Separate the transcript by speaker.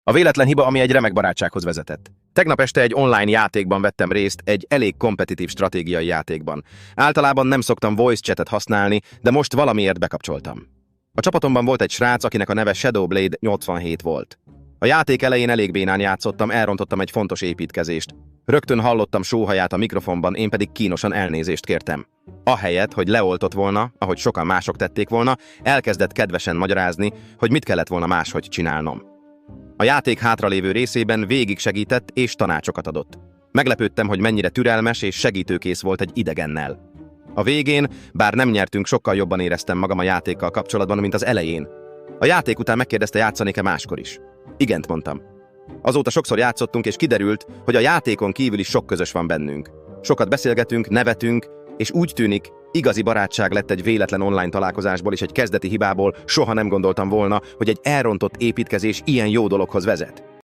Speaker 1: A véletlen hiba, ami egy remek barátsághoz vezetett. Tegnap este egy online játékban vettem részt, egy elég kompetitív stratégiai játékban. Általában nem szoktam voice chatet használni, de most valamiért bekapcsoltam. A csapatomban volt egy srác, akinek a neve Shadowblade 87 volt. A játék elején elég bénán játszottam, elrontottam egy fontos építkezést. Rögtön hallottam sóhaját a mikrofonban, én pedig kínosan elnézést kértem. Ahelyett, hogy leoltott volna, ahogy sokan mások tették volna, elkezdett kedvesen magyarázni, hogy mit kellett volna máshogy csinálnom. A játék hátralévő részében végig segített és tanácsokat adott. Meglepődtem, hogy mennyire türelmes és segítőkész volt egy idegennel. A végén, bár nem nyertünk, sokkal jobban éreztem magam a játékkal kapcsolatban, mint az elején. A játék után megkérdezte, játszanék-e máskor is. Igent mondtam. Azóta sokszor játszottunk, és kiderült, hogy a játékon kívül is sok közös van bennünk. Sokat beszélgetünk, nevetünk, és úgy tűnik, igazi barátság lett egy véletlen online találkozásból és egy kezdeti hibából. Soha nem gondoltam volna, hogy egy elrontott építkezés ilyen jó dologhoz vezet.